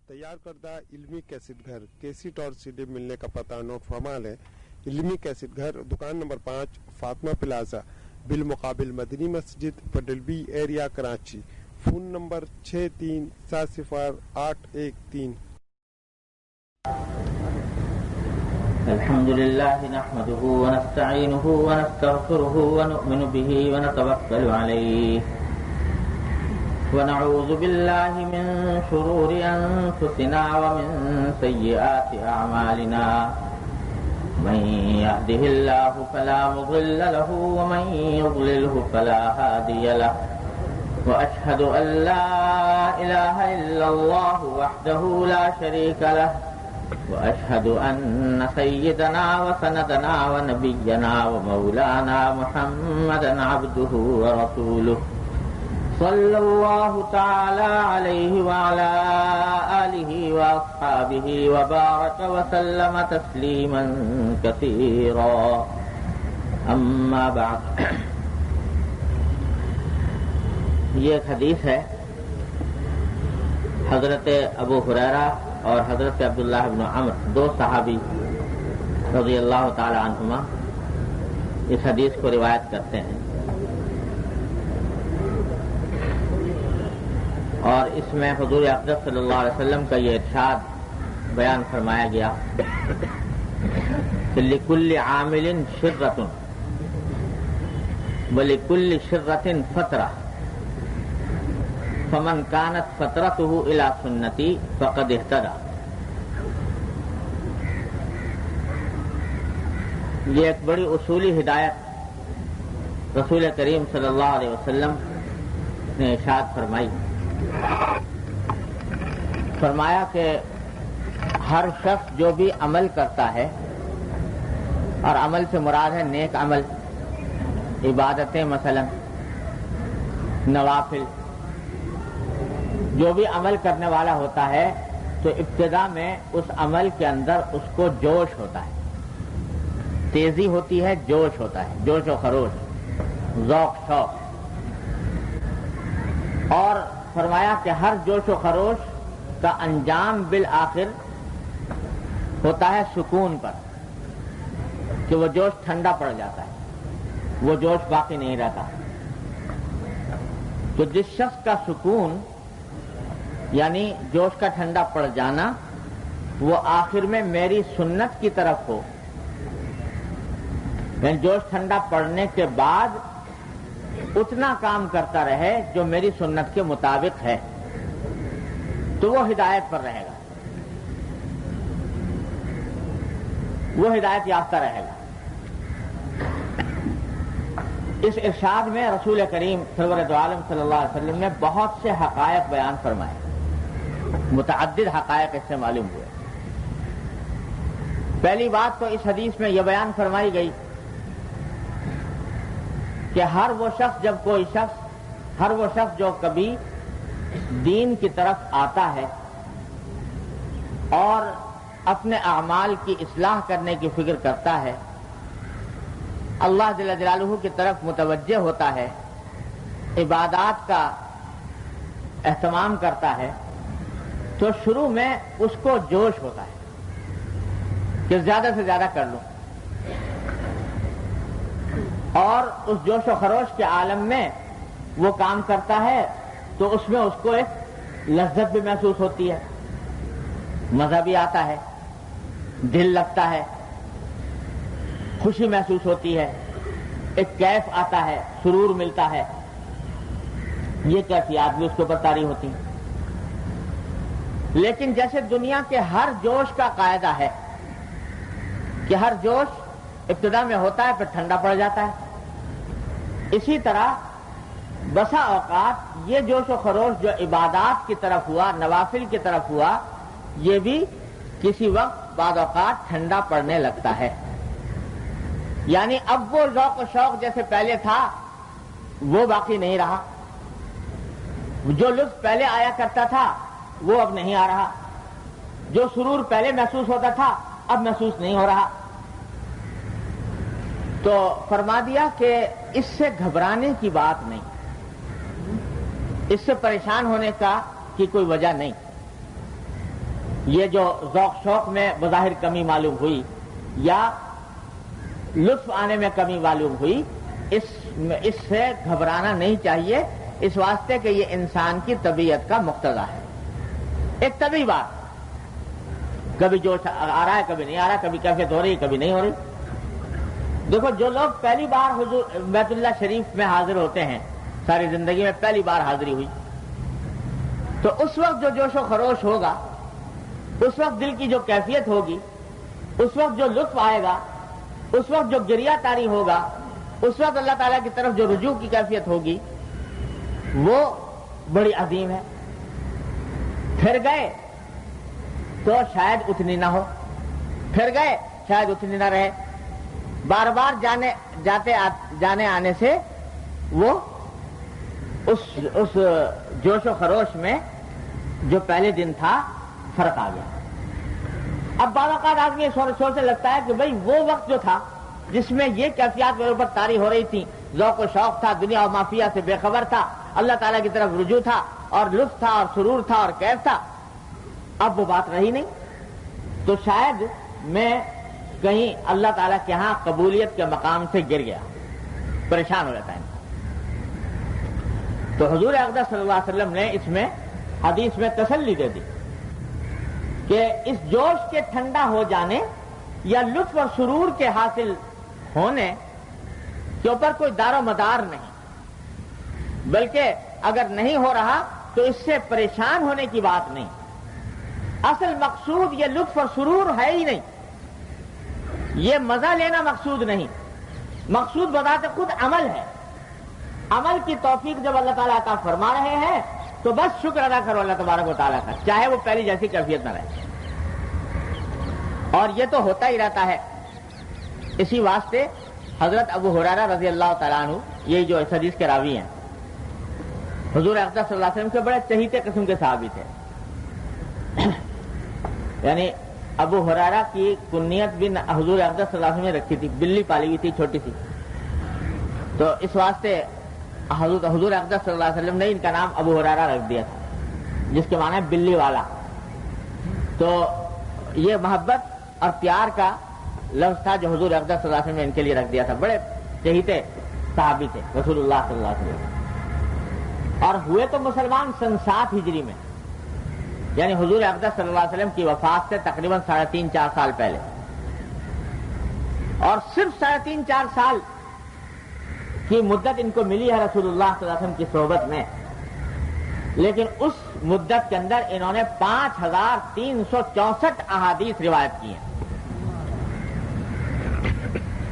تیار کردہ علمی کیسٹ گھر کیسٹ اور سی ڈی ملنے کا پتہ نوٹ فرما لیں۔ علمی کیسٹ گھر، دکان نمبر 5، فاطمہ پلازا، بالمقابل مدنی مسجد، پڈلبی ایریا، کراچی۔ Phone number 63700813۔ الحمد لله نحمده ونستعينه ونستغفره ونؤمن به ونتوكل عليه ونعوذ بالله من شرور أنفسنا ومن سيئات أعمالنا من يهده الله فلا مضل له ومن يضلله فلا هادي له وأشهد أن لا إله إلا الله وحده لا شريك له وأشهد أن سيدنا وسندنا ونبينا ومولانا محمدا عبده ورسوله صلى الله تعالى عليه وعلى آله وأصحابه وبارك وسلم تسليما كثيرا أما بعد۔ یہ ایک حدیث ہے حضرت ابو ہریرہ اور حضرت عبداللہ بن عمر، دو صحابی رضی اللہ تعالی عنہما اس حدیث کو روایت کرتے ہیں، اور اس میں حضور اقدس صلی اللہ علیہ وسلم کا یہ ارشاد بیان فرمایا گیا کہ لِكُلِّ عَامِلٍ شِرَّةٌ وَلِكُلِّ شِرَّةٍ فَتْرَةٌ فمن كانت فترته الى سنتی فقد اهتدى۔ یہ ایک بڑی اصولی ہدایت رسول کریم صلی اللہ علیہ وسلم نے ارشاد فرمایا کہ ہر شخص جو بھی عمل کرتا ہے، اور عمل سے مراد ہے نیک عمل، عبادتیں، مثلا نوافل، جو بھی عمل کرنے والا ہوتا ہے تو ابتدا میں اس عمل کے اندر اس کو جوش ہوتا ہے، تیزی ہوتی ہے، جوش ہوتا ہے، جوش و خروش، ذوق شوق، اور فرمایا کہ ہر جوش و خروش کا انجام بالآخر ہوتا ہے سکون پر، کہ وہ جوش ٹھنڈا پڑ جاتا ہے، وہ جوش باقی نہیں رہتا۔ تو جس شخص کا سکون یعنی جوش کا ٹھنڈا پڑ جانا وہ آخر میں میری سنت کی طرف ہو، یعنی جوش ٹھنڈا پڑنے کے بعد اتنا کام کرتا رہے جو میری سنت کے مطابق ہے، تو وہ ہدایت پر رہے گا، وہ ہدایت یافتہ رہے گا۔ اس ارشاد میں رسول کریم سرور دو عالم صلی اللہ علیہ وسلم نے بہت سے حقائق بیان فرمائے، متعدد حقائق اس سے معلوم ہوئے۔ پہلی بات تو اس حدیث میں یہ بیان فرمائی گئی کہ ہر وہ شخص جو کبھی دین کی طرف آتا ہے اور اپنے اعمال کی اصلاح کرنے کی فکر کرتا ہے، اللہ جل جلالہ کی طرف متوجہ ہوتا ہے، عبادات کا اہتمام کرتا ہے، تو شروع میں اس کو جوش ہوتا ہے کہ زیادہ سے زیادہ کر لوں، اور اس جوش و خروش کے عالم میں وہ کام کرتا ہے تو اس میں اس کو ایک لذت بھی محسوس ہوتی ہے، مزہ بھی آتا ہے، دل لگتا ہے، خوشی محسوس ہوتی ہے، ایک کیف آتا ہے، سرور ملتا ہے، یہ کیفیات بھی اس کے اوپر طاری ہوتی ہیں۔ لیکن جیسے دنیا کے ہر جوش کا قاعدہ ہے کہ ہر جوش ابتدا میں ہوتا ہے پھر ٹھنڈا پڑ جاتا ہے، اسی طرح بسا اوقات یہ جوش و خروش جو عبادات کی طرف ہوا، نوافل کی طرف ہوا، یہ بھی کسی وقت بعض اوقات ٹھنڈا پڑنے لگتا ہے، یعنی اب وہ ذوق و شوق جیسے پہلے تھا وہ باقی نہیں رہا، جو لطف پہلے آیا کرتا تھا وہ اب نہیں آ رہا، جو سرور پہلے محسوس ہوتا تھا اب محسوس نہیں ہو رہا۔ تو فرما دیا کہ اس سے گھبرانے کی بات نہیں، اس سے پریشان ہونے کی کوئی وجہ نہیں، یہ جو ذوق شوق میں بظاہر کمی معلوم ہوئی یا لطف آنے میں کمی معلوم ہوئی، اس سے گھبرانا نہیں چاہیے، اس واسطے کہ یہ انسان کی طبیعت کا مقتضا ہے۔ ایک طبیعی بات، کبھی جوش آ رہا ہے کبھی نہیں آ رہا، کبھی کیفیت ہو رہی کبھی نہیں ہو رہی۔ دیکھو جو لوگ پہلی بار حضور بیت اللہ شریف میں حاضر ہوتے ہیں، ساری زندگی میں پہلی بار حاضری ہوئی، تو اس وقت جو جوش و خروش ہوگا، اس وقت دل کی جو کیفیت ہوگی، اس وقت جو لطف آئے گا، اس وقت جو گریہ طاری ہوگا، اس وقت اللہ تعالیٰ کی طرف جو رجوع کی کیفیت ہوگی، وہ بڑی عظیم ہے۔ پھر گئے تو شاید اتنی نہ ہو، پھر گئے شاید اتنی نہ رہے، بار بار جانے آنے سے وہ اس جوش و خروش میں جو پہلے دن تھا فرق آ گیا۔ اب بعض اوقات آدمی سوچنے لگتا ہے کہ بھئی وہ وقت جو تھا جس میں یہ کیفیات میرے اوپر طاری ہو رہی تھی، ذوق و شوق تھا، دنیا و مافیا سے بے خبر تھا، اللہ تعالیٰ کی طرف رجوع تھا اور لطف تھا اور سرور تھا اور کیف تھا، اب وہ بات رہی نہیں، تو شاید میں کہیں اللہ تعالیٰ کے ہاں قبولیت کے مقام سے گر گیا، پریشان ہو جاتا ہے۔ تو حضور اقدس صلی اللہ علیہ وسلم نے اس میں حدیث میں تسلی دے دی کہ اس جوش کے ٹھنڈا ہو جانے یا لطف اور سرور کے حاصل ہونے کے اوپر کوئی دار و مدار نہیں، بلکہ اگر نہیں ہو رہا تو اس سے پریشان ہونے کی بات نہیں، اصل مقصود یہ لطف اور سرور ہے ہی نہیں، یہ مزہ لینا مقصود نہیں، مقصود بذات خود عمل ہے۔ عمل کی توفیق جب اللہ تعالیٰ عطا فرما رہے ہیں تو بس شکر ادا کرو اللہ تبارک و تعالیٰ کا، چاہے وہ پہلی جیسی کیفیت نہ رہے، اور یہ تو ہوتا ہی رہتا ہے۔ اسی واسطے حضرت ابو ہریرہ رضی اللہ تعالیٰ عنہ، یہ جو اس حدیث کے راوی ہیں، حضور اقدس صلی اللہ علیہ وسلم کے بڑے چہیتے قسم کے صحابی تھے، یعنی ابو ہریرہ کی کنیت بھی حضور اقدس صلی اللہ علیہ وسلم نے رکھی تھی، بلی پالی ہوئی تھی چھوٹی سی، تو اس واسطے حضور اقدس صلی اللہ علیہ وسلم نے ان کا نام ابو ہریرہ رکھ دیا تھا، جس کے معنی ہے بلی والا۔ تو یہ محبت اور پیار کا لفظ تھا جو حضور اقدس صلی اللہ علیہ وسلم نے ان کے لیے رکھ دیا تھا، بڑے چہیتے صحابی تھے رسول اللہ صلی اللہ علیہ وسلم، اور ہوئے تو مسلمان سن 7 ہجری میں، یعنی حضور اقدس صلی اللہ علیہ وسلم کی وفات سے تقریباً 3.5-4 سال پہلے، اور صرف 3.5-4 سال کی مدت ان کو ملی ہے رسول اللہ صلی اللہ علیہ وسلم کی صحبت میں، لیکن اس مدت کے اندر انہوں نے 5364 احادیث روایت کی ہیں،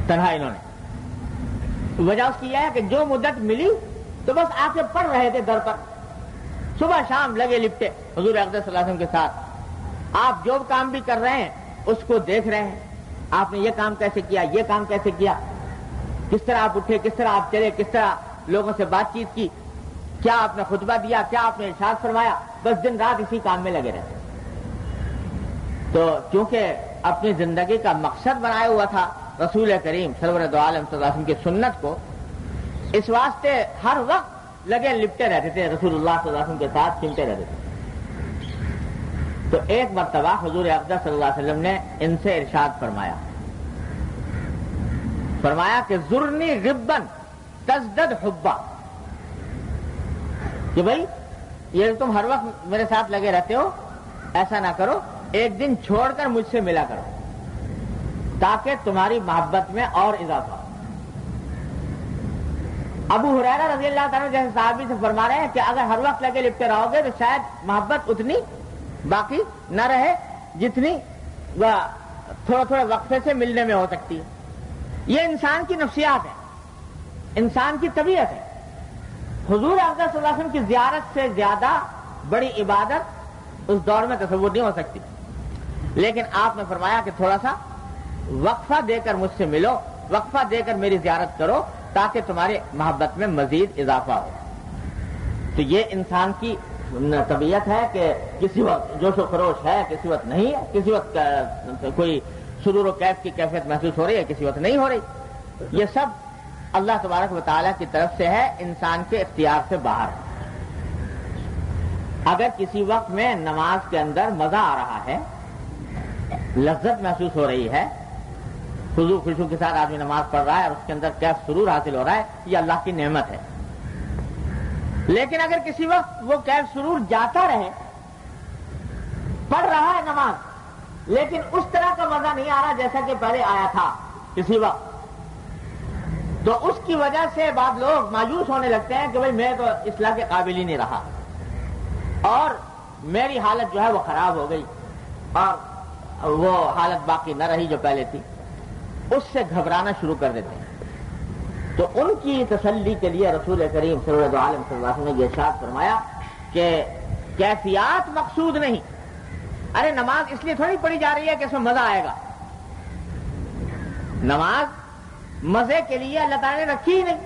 تنہا انہوں نے۔ وجہ اس کی یہ ہے کہ جو مدت ملی تو بس آ کے پڑھ رہے تھے در پر، صبح شام لگے لپٹے حضور اقدس صلی اللہ علیہ وسلم کے ساتھ، آپ جو کام بھی کر رہے ہیں اس کو دیکھ رہے ہیں، آپ نے یہ کام کیسے کیا، یہ کام کیسے کیا، کس طرح آپ اٹھے، کس طرح آپ چلے، کس طرح لوگوں سے بات چیت کی، کیا آپ نے خطبہ دیا، کیا آپ نے ارشاد فرمایا، بس دن رات اسی کام میں لگے رہتے۔ تو چونکہ اپنی زندگی کا مقصد بنایا ہوا تھا رسول کریم سرور دو عالم صلی اللہ علیہ وسلم کی سنت کو، اس واسطے ہر وقت لگے لپٹے رہتے تھے رسول اللہ صلی اللہ علیہ وسلم کے ساتھ، سنتے رہتے تھے۔ تو ایک مرتبہ حضور اقدس صلی اللہ علیہ وسلم نے ان سے ارشاد فرمایا کہ زرنی غبن تزدد حبا، کہ بھائی یہ تم ہر وقت میرے ساتھ لگے رہتے ہو، ایسا نہ کرو، ایک دن چھوڑ کر مجھ سے ملا کرو تاکہ تمہاری محبت میں اور اضافہ ہو۔ ابو ہریرہ رضی اللہ تعالیٰ جیسے صحابی سے فرما رہے ہیں کہ اگر ہر وقت لگے لپٹے رہو گے تو شاید محبت اتنی باقی نہ رہے جتنی تھوڑے تھوڑے وقفے سے ملنے میں ہو سکتی ہے۔ یہ انسان کی نفسیات ہے، انسان کی طبیعت ہے۔ حضور اقدس صلی اللہ علیہ وسلم کی زیارت سے زیادہ بڑی عبادت اس دور میں تصور نہیں ہو سکتی، لیکن آپ نے فرمایا کہ تھوڑا سا وقفہ دے کر مجھ سے ملو، وقفہ دے کر میری زیارت کرو تاکہ تمہاری محبت میں مزید اضافہ ہو۔ تو یہ انسان کی طبیعت ہے کہ کسی وقت جوش و خروش ہے، کسی وقت نہیں ہے، کسی وقت کوئی سرور و کیف کی کیفیت محسوس ہو رہی ہے، کسی وقت نہیں ہو رہی۔ یہ سب اللہ تبارک و تعالیٰ کی طرف سے ہے، انسان کے اختیار سے باہر ہے۔ اگر کسی وقت میں نماز کے اندر مزہ آ رہا ہے، لذت محسوس ہو رہی ہے، خضوع خشوع کے ساتھ آدمی نماز پڑھ رہا ہے اور اس کے اندر کیا سرور حاصل ہو رہا ہے، یہ اللہ کی نعمت ہے. لیکن اگر کسی وقت وہ کیف سرور جاتا رہے، پڑھ رہا ہے نماز لیکن اس طرح کا مزہ نہیں آ رہا جیسا کہ پہلے آیا تھا کسی وقت، تو اس کی وجہ سے بعض لوگ مایوس ہونے لگتے ہیں کہ بھئی میں تو اصلاح کے قابل ہی نہیں رہا اور میری حالت جو ہے وہ خراب ہو گئی اور وہ حالت باقی نہ رہی جو پہلے تھی. اس سے گھبرانا شروع کر دیتے ہیں. تو ان کی تسلی کے لیے رسول کریم صلی اللہ علیہ وسلم نے یہ ارشاد فرمایا کہ کیفیات مقصود نہیں. ارے نماز اس لیے تھوڑی پڑھی جا رہی ہے کہ اس میں مزہ آئے گا. نماز مزے کے لیے اللہ تعالیٰ نے رکھی ہی نہیں.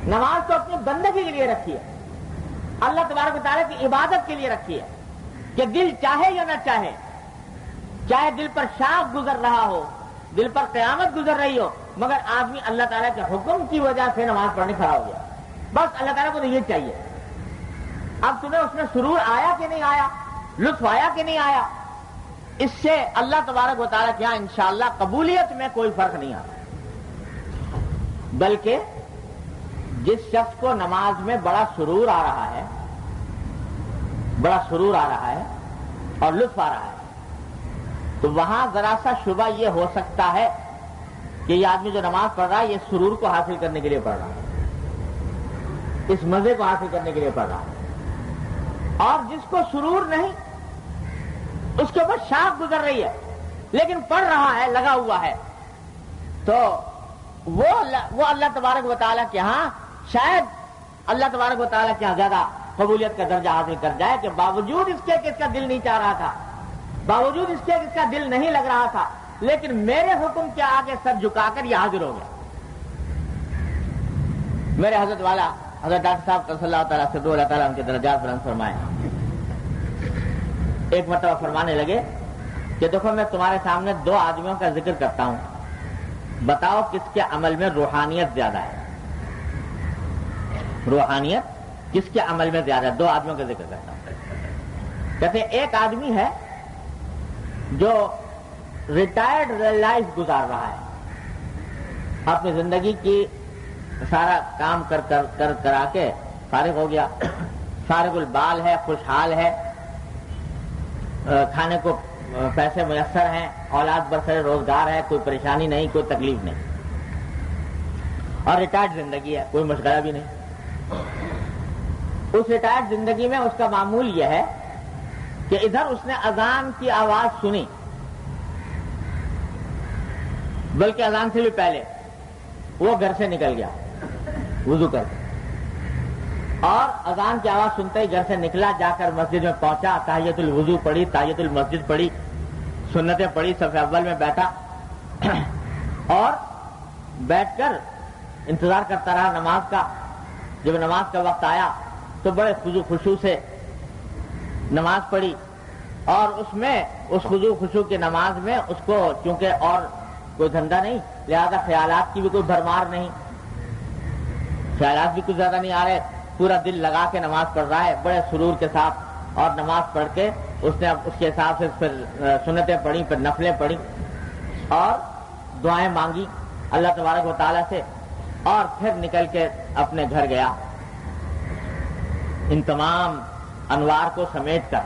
نماز تو اپنی بندگی کے لیے رکھی ہے، اللہ تبارک و تعالیٰ کی عبادت کے لیے رکھی ہے کہ دل چاہے یا نہ چاہے، چاہے دل پر شاخ گزر رہا ہو، دل پر قیامت گزر رہی ہو، مگر آدمی اللہ تعالیٰ کے حکم کی وجہ سے نماز پڑھنے کھڑا ہو گیا. بس اللہ تعالیٰ کو تو یہ چاہیے. اب تمہیں اس میں سرور آیا کہ نہیں آیا، لطف آیا کہ نہیں آیا، اس سے اللہ تبارک و تعالیٰ کے یہاں انشاءاللہ قبولیت میں کوئی فرق نہیں آتا. بلکہ جس شخص کو نماز میں بڑا سرور آ رہا ہے، بڑا سرور آ رہا ہے اور لطف آ رہا ہے، تو وہاں ذرا سا شبہ یہ ہو سکتا ہے کہ یہ آدمی جو نماز پڑھ رہا ہے یہ سرور کو حاصل کرنے کے لیے پڑھ رہا ہے، اس مزے کو حاصل کرنے کے لیے پڑھ رہا ہے. اور جس کو سرور نہیں، اس کے اوپر شاخ گزر رہی ہے لیکن پڑھ رہا ہے، لگا ہوا ہے، تو وہ اللہ تبارک و تعالیٰ کے ہاں شاید اللہ تبارک و تعالیٰ کے ہاں زیادہ قبولیت کا درجہ حاصل کر جائے کہ باوجود اس کے کہ اس کا دل نہیں چاہ رہا تھا، باوجود اس کے کہ اس کا دل نہیں لگ رہا تھا، لیکن میرے حکم کے آگے سر جھکا کر یہ حاضر ہو گیا. میرے حضرت والا حضرت ڈاکٹر صاحب صلی اللہ تعالیٰ سے اللہ تعالیٰ ان کے درجات بلند فرمائے، ایک مرتبہ فرمانے لگے کہ دیکھو میں تمہارے سامنے دو آدمیوں کا ذکر کرتا ہوں، بتاؤ کس کے عمل میں روحانیت زیادہ ہے. روحانیت کس کے عمل میں زیادہ ہے؟ دو آدمیوں کا ذکر کرتا ہوں. کہتے ہیں ایک آدمی ہے جو ریٹائرڈ لائف گزار رہا ہے، اپنی زندگی کی سارا کام کرا کے فارغ ہو گیا، فارغ البال ہے، خوشحال ہے، کھانے کو پیسے میسر ہیں، اولاد برسر روزگار ہے، کوئی پریشانی نہیں، کوئی تکلیف نہیں، اور ریٹائرڈ زندگی ہے، کوئی مشغلہ بھی نہیں. اس ریٹائرڈ زندگی میں اس کا معمول یہ ہے کہ ادھر اس نے اذان کی آواز سنی، بلکہ اذان سے بھی پہلے وہ گھر سے نکل گیا وضو کر کے، اور اذان کی آواز سنتے ہی گھر سے نکلا، جا کر مسجد میں پہنچا، تحیۃ الوضو پڑھی، تحیۃ المسجد پڑھی، سنتیں پڑھی، صف اول میں بیٹھا اور بیٹھ کر انتظار کرتا رہا نماز کا. جب نماز کا وقت آیا تو بڑے خضوع خشوع سے نماز پڑھی، اور اس میں اس خضوع خشوع کی نماز میں اس کو چونکہ اور کوئی دھندا نہیں، لہذا خیالات کی بھی کوئی بھرمار نہیں، خیالات بھی کچھ زیادہ نہیں آ رہے، پورا دل لگا کے نماز پڑھ رہا ہے بڑے سرور کے ساتھ. اور نماز پڑھ کے اس نے اس کے حساب سے پھر سنتیں پڑھی، پھر نفلیں پڑھی اور دعائیں مانگی اللہ تبارک و تعالیٰ سے، اور پھر نکل کے اپنے گھر گیا. ان تمام انوار کو سمیٹ کر،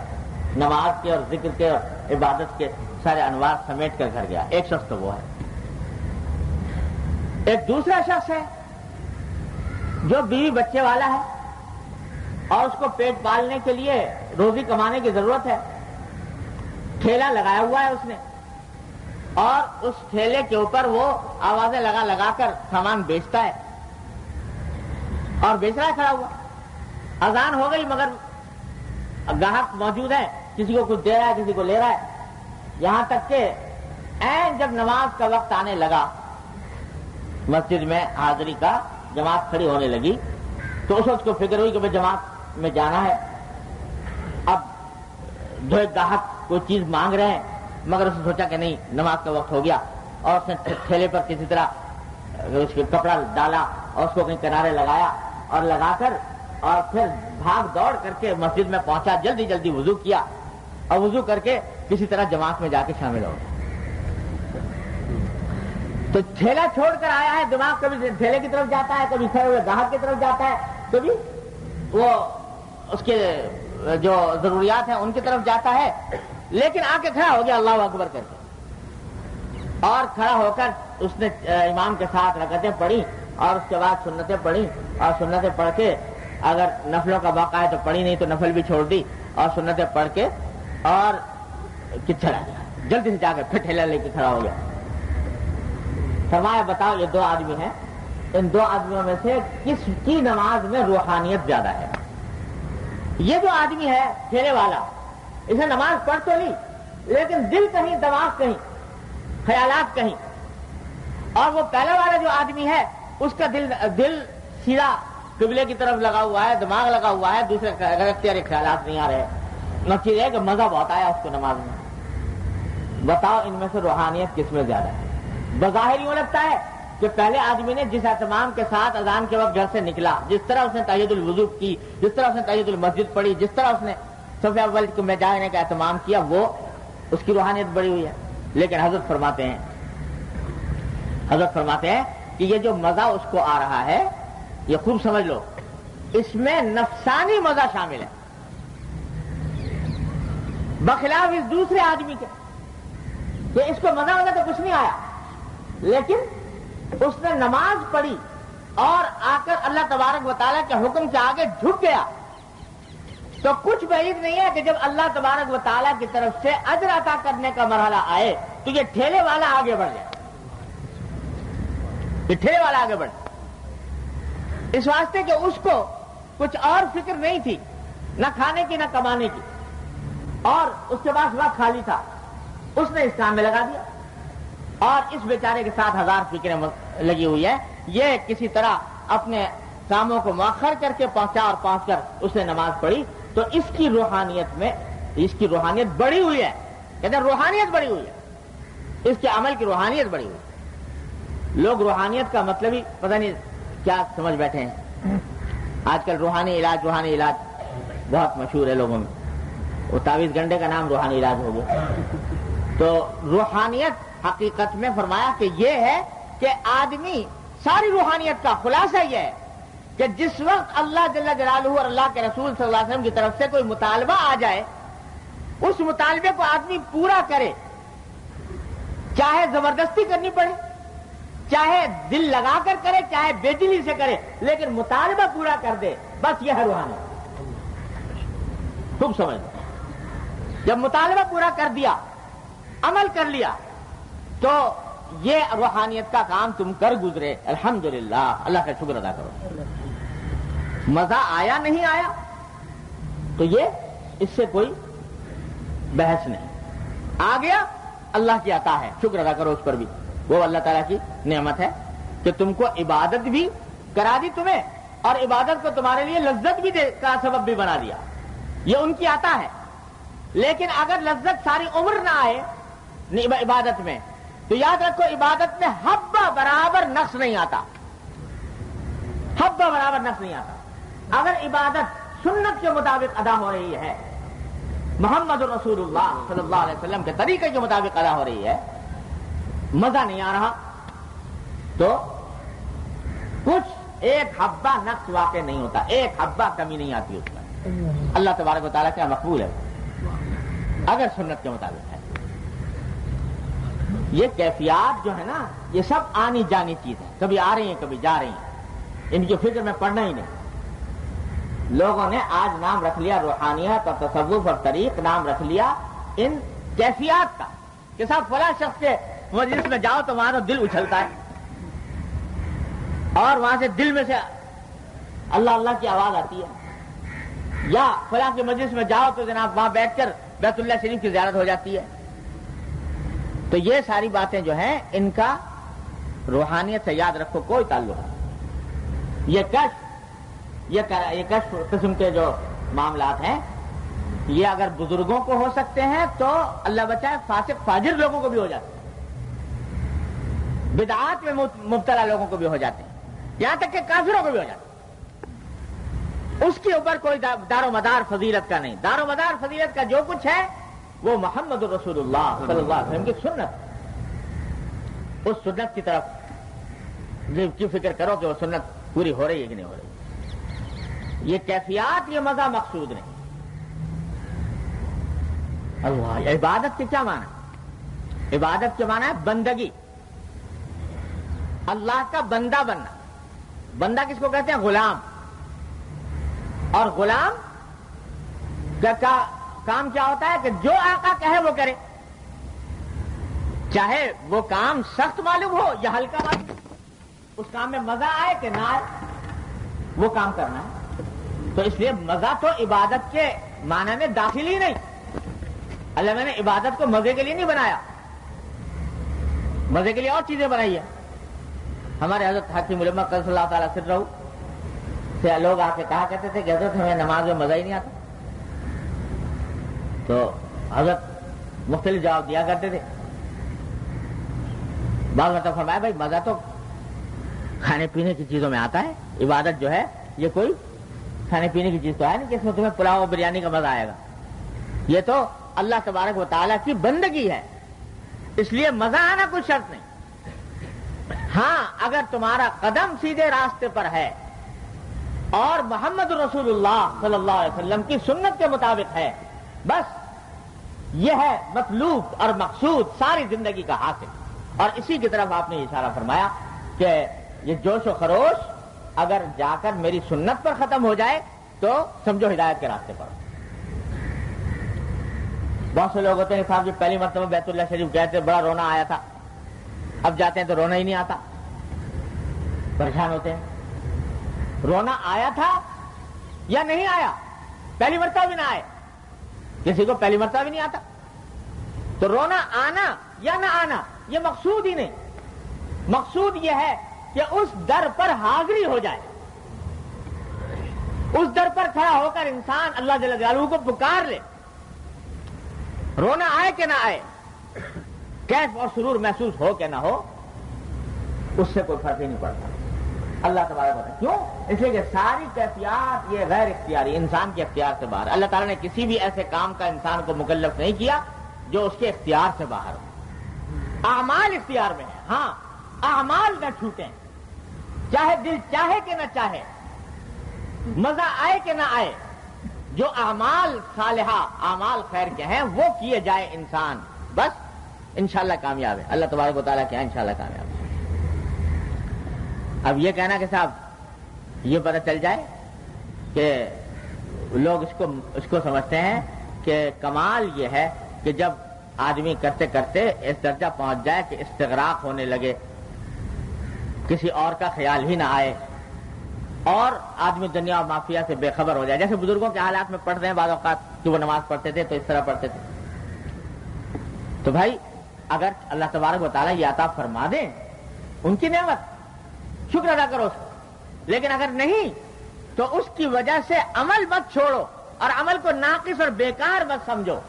نماز کے اور ذکر کے اور عبادت کے سارے انوار سمیٹ کر گھر گیا. ایک شخص تو وہ ہے. ایک دوسرا شخص ہے جو بیوی بچے والا ہے اور اس کو پیٹ پالنے کے لیے روزی کمانے کی ضرورت ہے. ٹھیلا لگایا ہوا ہے اس نے، اور اس ٹھیلے کے اوپر وہ آوازیں لگا لگا کر سامان بیچتا ہے اور بیچ رہا ہے کھڑا ہوا. اذان ہو گئی مگر گاہک موجود ہے، کسی کو کچھ دے رہا ہے، کسی کو لے رہا ہے، یہاں تک کہ عین جب نماز کا وقت آنے لگا، مسجد میں حاضری کا، جماعت کھڑی ہونے لگی، تو اس وقت کو فکر ہوئی کہ بھائی جماعت میں جانا ہے. اب دو ایک گاہک کوئی چیز مانگ رہے ہیں، مگر اس نے سوچا کہ نہیں نماز کا وقت ہو گیا، اور اس نے ٹھیلے پر کسی طرح اس کے کپڑا ڈالا اور اس کو کہیں کنارے لگایا، اور لگا کر اور پھر بھاگ دوڑ کر کے مسجد میں پہنچا, جلدی جلدی وضو کیا اور وضو کر کے کسی طرح جماعت میں جا کے شامل ہو گیا. تو ٹھیلا چھوڑ کر آیا ہے, دماغ کبھی ٹھیلے کی طرف جاتا ہے, کبھی کھڑے ہوئے گاہک کی طرف جاتا ہے, کبھی وہ اس کے جو ضروریات ہیں ان کی طرف جاتا ہے, لیکن آ کے کھڑا ہو گیا اللہ اکبر کر کے, اور کھڑا ہو کر اس نے امام کے ساتھ رکعتیں پڑھی اور اس کے بعد سنتیں پڑھی, اور سنتیں پڑھ کے اگر نفلوں کا موقع ہے تو پڑھی, نہیں تو نفل بھی چھوڑ دی, اور سنتیں پڑھ کے اور چلا گیا, جلدی سے جا کر پھر ٹھیلا لے کے کھڑا ہو گیا. فرمایا بتاؤ یہ دو آدمی ہیں, ان دو آدمیوں میں سے کس کی نماز میں روحانیت زیادہ ہے؟ یہ جو آدمی ہے ٹھیلے والا, اسے نماز پڑھ تو لی لیکن دل کہیں, دماغ کہیں, خیالات کہیں. اور وہ پہلا والا جو آدمی ہے اس کا دل سیدھا قبلے کی طرف لگا ہوا ہے, دماغ لگا ہوا ہے, دوسرے اختیاری خیالات نہیں آ رہے. نتیجہ ہے کہ مزہ بہت آیا اس کو نماز میں. بتاؤ ان میں سے روحانیت کس میں زیادہ ہے؟ بظاہر یوں لگتا ہے کہ پہلے آدمی نے جس اہتمام کے ساتھ اذان کے وقت گھر سے نکلا, جس طرح اس نے تحیۃ الوضو کی, جس طرح اس نے تحیۃ المسجد پڑھی, جس طرح اس نے صف اول میں جانے کا اہتمام کیا, وہ اس کی روحانیت بڑی ہوئی ہے. لیکن حضرت فرماتے ہیں کہ یہ جو مزہ اس کو آ رہا ہے, یہ خوب سمجھ لو, اس میں نفسانی مزہ شامل ہے, بخلاف اس دوسرے آدمی کے کہ اس کو مزہ تو کچھ نہیں آیا, لیکن اس نے نماز پڑھی اور آ کر اللہ تبارک و تعالیٰ کے حکم کے آگے جھک گیا. تو کچھ بعید نہیں ہے کہ جب اللہ تبارک و تعالیٰ کی طرف سے اجر عطا کرنے کا مرحلہ آئے تو یہ ٹھیلے والا آگے بڑھ جائے, یہ ٹھیلے والا آگے بڑھ جائے, اس واسطے کہ اس کو کچھ اور فکر نہیں تھی, نہ کھانے کی نہ کمانے کی, اور اس کے پاس وقت خالی تھا, اس نے اس کام میں لگا دیا. اور اس بیچارے کے ساتھ ہزار فکریں لگی ہوئی ہے, یہ کسی طرح اپنے کاموں کو مؤخر کر کے پہنچا, اور پہنچ کر اس نے نماز پڑھی. تو اس کی روحانیت بڑی ہوئی ہے, کہتے ہیں روحانیت بڑی ہوئی ہے, اس کے عمل کی روحانیت بڑی ہوئی ہے. لوگ روحانیت کا مطلب ہی پتہ نہیں کیا سمجھ بیٹھے ہیں. آج کل روحانی علاج بہت مشہور ہے لوگوں میں, وہ تعویذ گنڈے کا نام روحانی علاج ہو گیا. تو روحانیت حقیقت میں فرمایا کہ یہ ہے کہ آدمی, ساری روحانیت کا خلاصہ یہ ہے کہ جس وقت اللہ جل جلالہ اور اللہ کے رسول صلی اللہ علیہ وسلم کی طرف سے کوئی مطالبہ آ جائے, اس مطالبے کو آدمی پورا کرے, چاہے زبردستی کرنی پڑے, چاہے دل لگا کر کرے, چاہے بے دلی سے کرے, لیکن مطالبہ پورا کر دے, بس یہ ہے روحانیت. خوب سمجھ, جب مطالبہ پورا کر دیا, عمل کر لیا, تو یہ روحانیت کا کام تم کر گزرے. الحمدللہ, اللہ کا شکر ادا کرو. مزہ آیا نہیں آیا تو یہ اس سے کوئی بحث نہیں, آ گیا اللہ کی عطا ہے, شکر ادا کرو اس پر بھی. وہ اللہ تعالیٰ کی نعمت ہے کہ تم کو عبادت بھی کرا دی تمہیں, اور عبادت کو تمہارے لیے لذت بھی کا سبب بھی بنا دیا. یہ ان کی عطا ہے. لیکن اگر لذت ساری عمر نہ آئے عبادت میں, تو یاد رکھو عبادت میں حبہ برابر نقص نہیں آتا, حبہ برابر نقص نہیں آتا. اگر عبادت سنت کے مطابق ادا ہو رہی ہے, محمد رسول اللہ صلی اللہ علیہ وسلم کے طریقے کے مطابق ادا ہو رہی ہے, مزہ نہیں آ رہا, تو کچھ ایک حبہ نقص واقع نہیں ہوتا, ایک حبہ کمی نہیں آتی اس میں. اللہ تبارک و تعالیٰ کیا مقبول ہے اگر سنت کے مطابق ہے. یہ کیفیات جو ہے نا, یہ سب آنی جانی چیز ہے, کبھی آ رہی ہیں کبھی جا رہی ہیں, ان کی فکر میں پڑنا ہی نہیں. لوگوں نے آج نام رکھ لیا روحانیت اور تصوف اور طریق, نام رکھ لیا ان کیفیات کا, کہ صاحب فلاں شخص کے مجلس میں جاؤ تو وہاں تو دل اچھلتا ہے, اور وہاں سے دل میں سے اللہ اللہ کی آواز آتی ہے, یا فلاں کے مجلس میں جاؤ تو جناب وہاں بیٹھ کر بیت اللہ شریف کی زیارت ہو جاتی ہے. تو یہ ساری باتیں جو ہیں ان کا روحانیت سے یاد رکھو کوئی تعلق نہیں. یہ کشف قسم کے جو معاملات ہیں, یہ اگر بزرگوں کو ہو سکتے ہیں تو اللہ بچائے فاسق فاجر لوگوں کو بھی ہو جاتے ہیں, بدعات میں مبتلا لوگوں کو بھی ہو جاتے ہیں, یہاں تک کہ کافروں کو بھی ہو جاتے ہیں. اس کے اوپر کوئی دار و مدار فضیلت کا نہیں. دار و مدار فضیلت کا جو کچھ ہے وہ محمد رسول اللہ صلی اللہ علیہ وسلم کی سنت. اس سنت کی طرف کی فکر کرو کہ وہ سنت پوری ہو رہی ہے کہ نہیں ہو رہی. یہ کیفیات، یہ مزہ مقصود نہیں. اللہ، عبادت کے کیا معنی؟ عبادت کے معنی ہے بندگی، اللہ کا بندہ بننا. بندہ کس کو کہتے ہیں؟ غلام. اور غلام کا کام کیا ہوتا ہے کہ جو آقا کہے وہ کرے، چاہے وہ کام سخت معلوم ہو یا ہلکا معلوم ہو، اس کام میں مزہ آئے کہ نہ آئے، وہ کام کرنا ہے. تو اس لیے مزہ تو عبادت کے معنی میں داخل ہی نہیں. اللہ میں نے عبادت کو مزے کے لیے نہیں بنایا، مزے کے لیے اور چیزیں بنائی ہیں. ہمارے حضرت حکیم علماء قدس اللہ تعالیٰ سرہ سے لوگ آ کے کہا کرتے تھے کہ حضرت ہمیں نماز میں مزہ ہی نہیں آتا. تو حضرت مختلف جواب دیا کرتے تھے. بعض مرتبہ فرمایا بھائی مزہ تو کھانے پینے کی چیزوں میں آتا ہے، عبادت جو ہے یہ کوئی کھانے پینے کی چیز تو ہے نہیں کہ اس میں تمہیں پلاؤ اور بریانی کا مزہ آئے گا. یہ تو اللہ تبارک و تعالیٰ کی بندگی ہے، اس لیے مزہ آنا کوئی شرط نہیں. ہاں اگر تمہارا قدم سیدھے راستے پر ہے اور محمد رسول اللہ صلی اللہ علیہ وسلم کی سنت کے مطابق ہے، بس یہ ہے مطلوب اور مقصود ساری زندگی کا حاصل. اور اسی کی طرف آپ نے اشارہ فرمایا کہ یہ جوش و خروش اگر جا کر میری سنت پر ختم ہو جائے تو سمجھو ہدایت کے راستے پر. بہت سے لوگ ہوتے ہیں صاحب جو پہلی مرتبہ بیت اللہ شریف گئے تھے بڑا رونا آیا تھا، اب جاتے ہیں تو رونا ہی نہیں آتا، پریشان ہوتے ہیں. رونا آیا تھا یا نہیں آیا؟ پہلی مرتبہ بھی نہ آئے، کسی کو پہلی مرتبہ بھی نہیں آتا. تو رونا آنا یا نہ آنا یہ مقصود ہی نہیں. مقصود یہ ہے کہ اس در پر حاضری ہو جائے، اس در پر کھڑا ہو کر انسان اللہ جل جلالہ کو پکار لے. رونا آئے کہ نہ آئے، کیف اور سرور محسوس ہو کہ نہ ہو، اس سے کوئی فرق ہی نہیں پڑتا. اللہ تبارک و تعالیٰ کیوں؟ اس لیے کہ ساری کیفیات یہ غیر اختیاری، انسان کے اختیار سے باہر. اللہ تعالیٰ نے کسی بھی ایسے کام کا انسان کو مکلف نہیں کیا جو اس کے اختیار سے باہر ہو. اعمال اختیار میں ہے، ہاں اعمال نہ چھوٹیں، چاہے دل چاہے کہ نہ چاہے، مزہ آئے کہ نہ آئے. جو اعمال صالحہ اعمال خیر کے ہیں وہ کیے جائے انسان، بس انشاءاللہ کامیاب ہے. اللہ تبارک و تعالیٰ کیا انشاءاللہ کامیاب ہے. اب یہ کہنا کہ صاحب یہ پتہ چل جائے کہ لوگ اس کو سمجھتے ہیں کہ کمال یہ ہے کہ جب آدمی کرتے کرتے اس درجہ پہنچ جائے کہ استغراق ہونے لگے، کسی اور کا خیال ہی نہ آئے اور آدمی دنیا اور مافیا سے بے خبر ہو جائے. جیسے بزرگوں کے حالات میں پڑھتے ہیں بعض اوقات کہ وہ نماز پڑھتے تھے تو اس طرح پڑھتے تھے. تو بھائی اگر اللہ تبارک و تعالیٰ یہ عطا فرما دیں ان کی نعمت، شکر ادا کرو اس کو. لیکن اگر نہیں تو اس کی وجہ سے عمل مت چھوڑو اور عمل کو ناقص اور بیکار مت سمجھو.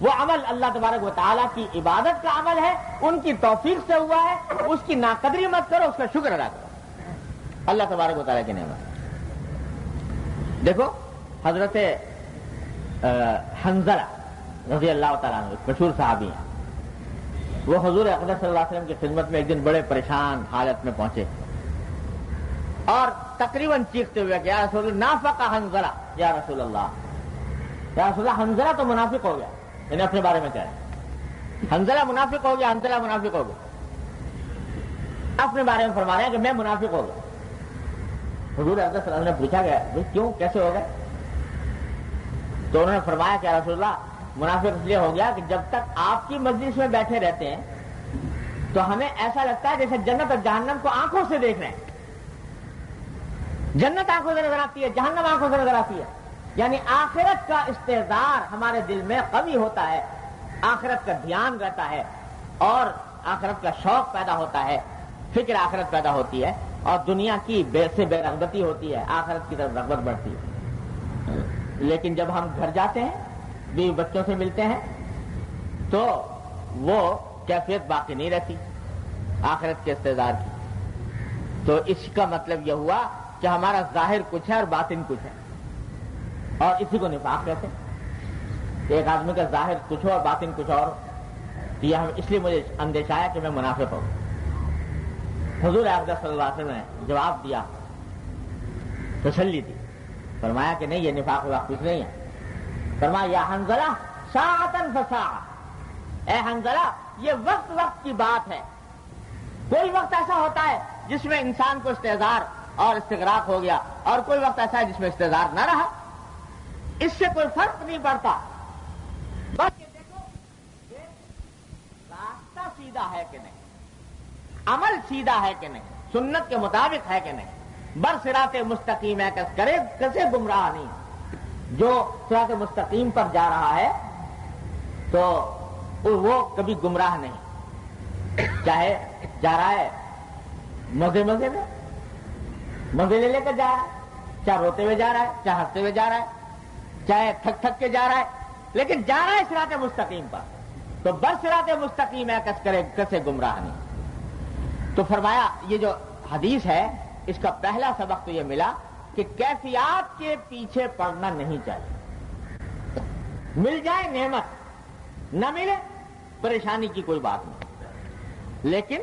وہ عمل اللہ تبارک و تعالیٰ کی عبادت کا عمل ہے، ان کی توفیق سے ہوا ہے، اس کی ناقدری مت کرو، اس کا شکر ادا کرو. اللہ تبارک و تعالیٰ کی نعمت. دیکھو حضرت حنظلہ رضی اللہ تعالیٰ عنہ مشہور صحابی ہیں. وہ حضور اقدس صلی اللہ علیہ وسلم کی خدمت میں ایک دن بڑے پریشان حالت میں پہنچے اور تقریباً چیختے ہوئے کہ یا رسول اللہ نافق حنظلہ، یا رسول اللہ، یا رسول اللہ حنظلہ تو منافق ہو گیا. یعنی اپنے بارے میں کہہ رہے ہیں حنظلہ منافق ہو گیا، حنظلہ منافق ہو گیا. اپنے بارے میں فرما رہے ہیں کہ میں منافق ہو گیا. حضور اقدس صلی اللہ علیہ وسلم نے پوچھا گیا کیوں، کیسے ہو گئے؟ تو انہوں نے فرمایا کہ یا رسول اللہ منافق اس لیے ہو گیا کہ جب تک آپ کی مجلس میں بیٹھے رہتے ہیں تو ہمیں ایسا لگتا ہے جیسے جنت اور جہنم کو آنکھوں سے دیکھ رہے ہیں. جنت آنکھوں سے نظر آتی ہے، جہنم آنکھوں سے نظر آتی ہے. یعنی آخرت کا استحضار ہمارے دل میں قوی ہوتا ہے، آخرت کا دھیان رہتا ہے اور آخرت کا شوق پیدا ہوتا ہے، فکر آخرت پیدا ہوتی ہے اور دنیا کی بے رغبتی ہوتی ہے، آخرت کی طرف رغبت بڑھتی ہے. لیکن جب ہم گھر جاتے ہیں، بیوی بچوں سے ملتے ہیں تو وہ کیفیت باقی نہیں رہتی آخرت کے استحضار کی. تو اس کا مطلب یہ ہوا کہ ہمارا ظاہر کچھ ہے اور باطن کچھ ہے. اور اسی کو نفاق کہتے ہیں کہ ایک آدمی کا ظاہر کچھ اور باطن کچھ اور. یہ اس لیے مجھے اندیشہ آیا کہ میں منافق ہوں. حضور اقدس صلی اللہ علیہ وسلم نے جواب دیا, تسلی دی, فرمایا کہ نہیں, یہ نفاق وفاق کچھ نہیں ہے. فرمایا یا حنظلہ ساعتاً فساعہ, اے حنظلہ یہ وقت وقت کی بات ہے. کوئی وقت ایسا ہوتا ہے جس میں انسان کو استحضار اور استغراق ہو گیا, اور کوئی وقت ایسا ہے جس میں استحضار نہ رہا. اس سے کوئی فرق نہیں پڑتا. بس یہ دیکھو کہ راستہ سیدھا ہے کہ نہیں, عمل سیدھا ہے کہ نہیں, سنت کے مطابق ہے کہ نہیں, برصراط مستقیم ہے کسے گمراہ نہیں. جو صراط مستقیم پر جا رہا ہے تو وہ کبھی گمراہ نہیں, چاہے جا رہا ہے مزے مزے میں, مزے لے کر جا رہا ہے, چاہے روتے ہوئے جا رہا ہے, چاہے ہنستے ہوئے جا رہا ہے, چاہے تھک تھک کے جا رہا ہے, لیکن جا رہا ہے صراط مستقیم پر. تو برصراط مستقیم ہے کسے گمراہ نہیں. تو فرمایا یہ جو حدیث ہے اس کا پہلا سبق تو یہ ملا کہ کیفیات کے پیچھے پڑنا نہیں چاہیے. مل جائے نعمت, نہ ملے پریشانی کی کوئی بات نہیں, لیکن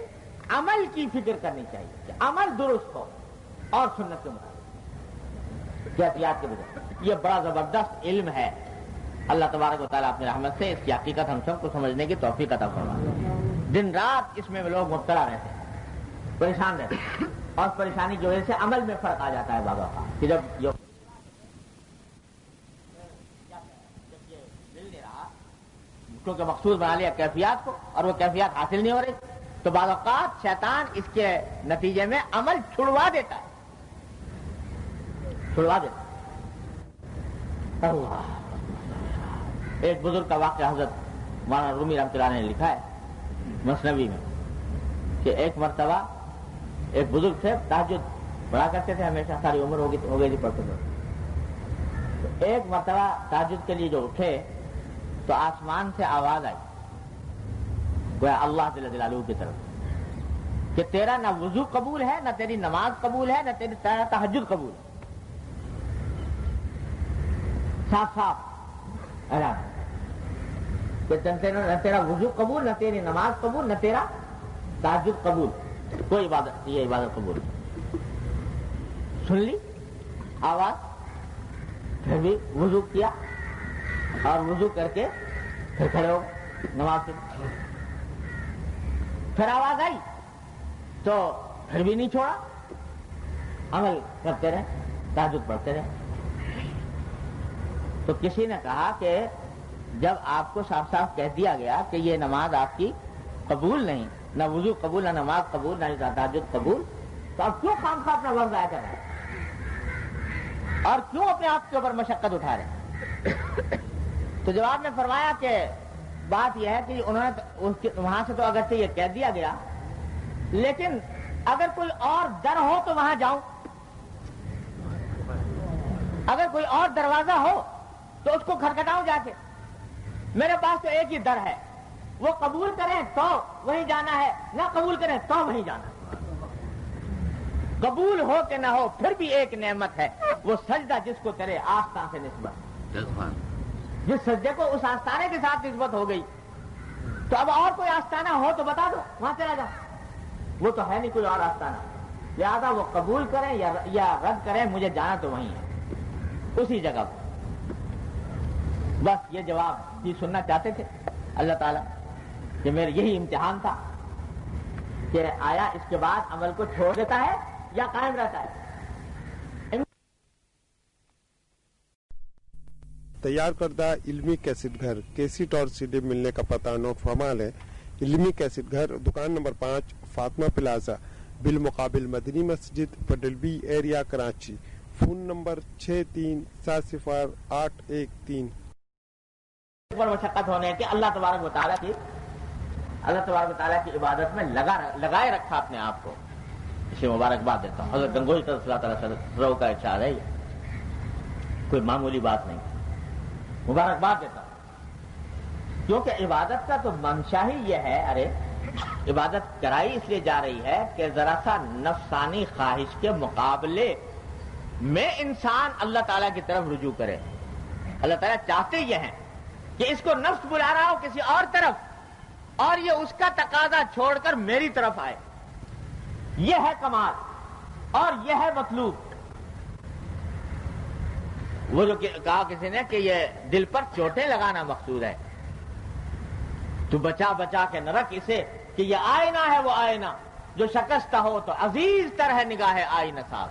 عمل کی فکر کرنی چاہیے کہ عمل درست ہو اور سنت کے مطابق کیفیات کے بجائے. یہ بڑا زبردست علم ہے. اللہ تبارک و تعالیٰ اپنی رحمت سے اس کی حقیقت ہم سب کو سمجھنے کی توفیق عطا فرمائے. دن رات اس میں لوگ مبتلا رہتے ہیں, پریشان رہتے ہیں, اور پریشانی کی وجہ سے عمل میں فرق آ جاتا ہے. بابا کہ جب یہ مل نہیں رہا, کیونکہ مقصود بنا لیا کیفیات کو اور وہ کیفیات حاصل نہیں ہو رہی, تو بعض اوقات شیطان اس کے نتیجے میں عمل چھڑوا دیتا ہے, چھڑوا دیتا ہے. اللہ, ایک بزرگ کا واقعہ حضرت مولانا رومی رحمۃ اللہ نے لکھا ہے مثنوی میں کہ ایک مرتبہ ایک بزرگ تھے, تہجد پڑھا کرتے تھے ہمیشہ, ساری عمر ہو گئی تھی پڑھتے تھے. ایک مرتبہ تہجد کے لیے جو اٹھے تو آسمان سے آواز آئی گویا اللہ جل جلالہ کی طرف کہ تیرا نہ وضو قبول ہے, نہ تیری نماز قبول ہے, نہ تیری تہجد قبول ہے. صاف صاف اعلان نہ تیرا وضو قبول, نہ تیری نماز قبول, نہ تیرا تہجد قبول, کوئی عبادت, یہ عبادت قبول. سن لی آواز, پھر بھی وضو کیا اور وضو کر کے پھر کھڑے ہو نماز کے. پھر آواز آئی تو پھر بھی نہیں چھوڑا, عمل کرتے رہے, تہجد پڑھتے رہے. تو کسی نے کہا کہ جب آپ کو صاف صاف کہہ دیا گیا کہ یہ نماز آپ کی قبول نہیں, نہ وضو قبول, نہ نماز قبول, نہ تہجد قبول, تو آپ کیوں خامخواہ اپنا وقت ضائع کر رہے ہیں اور کیوں اپنے آپ کے اوپر مشقت اٹھا رہے ہیں؟ تو جواب میں فرمایا کہ بات یہ ہے کہ انہوں نے وہاں سے تو اگرچہ یہ کہہ دیا گیا, لیکن اگر کوئی اور در ہو تو وہاں جاؤں, اگر کوئی اور دروازہ ہو تو اس کو کھٹکھٹاؤں جا کے. میرے پاس تو ایک ہی در ہے, وہ قبول کریں تو وہیں جانا ہے, نہ قبول کریں تو وہیں جانا ہے. قبول ہو کہ نہ ہو پھر بھی ایک نعمت ہے, وہ سجدہ جس کو کرے آستان سے نسبت, جس سجدے کو اس آستانے کے ساتھ نسبت ہو گئی. تو اب اور کوئی آستانہ ہو تو بتا دو, وہاں چلا جاؤ. وہ تو ہے نہیں کوئی اور آستانہ, لہذا وہ قبول کریں یا رد کریں, مجھے جانا تو وہیں ہے, اسی جگہ پر. بس یہ جواب بھی سننا چاہتے تھے اللہ تعالیٰ کہ میرا یہی امتحان تھا کہ آیا اس کے بعد عمل کو چھوڑ دیتا ہے یا قائم رہتا ہے. تیار کردہ علمی کیسٹ گھر, کیسٹ اور سی ڈی ملنے کا پتہ نوٹ فرما لیں. علمی کیسٹ گھر, دکان نمبر 5, فاطمہ پلازا, بالمقابل مدنی مسجد, Patel B area, Karachi. Phone number 63708113. پر مشقت ہونے کے اللہ تبارک و تعالیٰ کی عبادت میں لگائے رکھا اپنے آپ کو, اسے مبارکباد دیتا ہوں. حضرت گنگوہی صلی اللہ تعالیٰ کا ارشاد ہے, کوئی معمولی بات نہیں, مبارکباد دیتا ہوں. کیونکہ عبادت کا تو منشا ہی یہ ہے, ارے عبادت کرائی اس لیے جا رہی ہے کہ ذرا سا نفسانی خواہش کے مقابلے میں انسان اللہ تعالیٰ کی طرف رجوع کرے. اللہ تعالیٰ چاہتے یہ ہیں کہ اس کو نفس بلا رہا ہو کسی اور طرف اور یہ اس کا تقاضا چھوڑ کر میری طرف آئے. یہ ہے کمال اور یہ ہے مطلوب. وہ جو کہا کسی نے کہ یہ دل پر چوٹیں لگانا مقصود ہے. تو بچا بچا کے نہ رکھ اسے کہ یہ آئینہ ہے وہ آئینہ جو شکستہ ہو تو عزیز تر ہے نگاہ آئینہ ساز.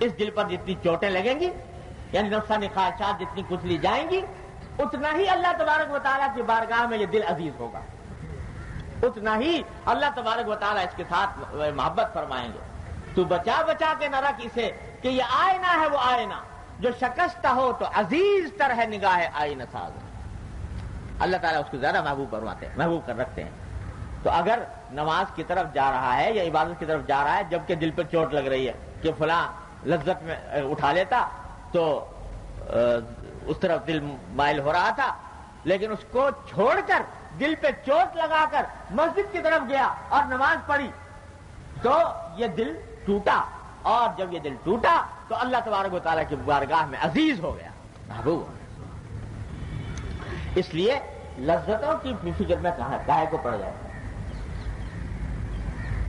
اس دل پر جتنی چوٹیں لگیں گی یعنی نفسانی خواہشات جتنی کچلی جائیں گی اتنا ہی اللہ تبارک و تعالیٰ کی بارگاہ میں یہ دل عزیز ہوگا, اتنا ہی اللہ تبارک و تعالیٰ اس کے ساتھ محبت فرمائیں گے. تو بچا بچا کے نہ رکھ اسے کہ یہ آئینہ ہے وہ آئینہ جو شکستہ ہو تو عزیز تر ہے نگاہ آئینہ ساز. اللہ تعالیٰ اس کو زیادہ محبوب فرماتے ہیں, محبوب کر رکھتے ہیں. تو اگر نماز کی طرف جا رہا ہے یا عبادت کی طرف جا رہا ہے جبکہ دل پہ چوٹ لگ رہی ہے کہ فلاں لذت میں اٹھا لیتا تو اس طرف دل مائل ہو رہا تھا, لیکن اس کو چھوڑ کر دل پہ چوٹ لگا کر مسجد کی طرف گیا اور نماز پڑھی تو یہ دل ٹوٹا, اور جب یہ دل ٹوٹا تو اللہ تبارک و تعالیٰ کی بارگاہ میں عزیز ہو گیا, محبوب. اس لیے لذتوں کی فکر میں کاہے کو پڑ جائے.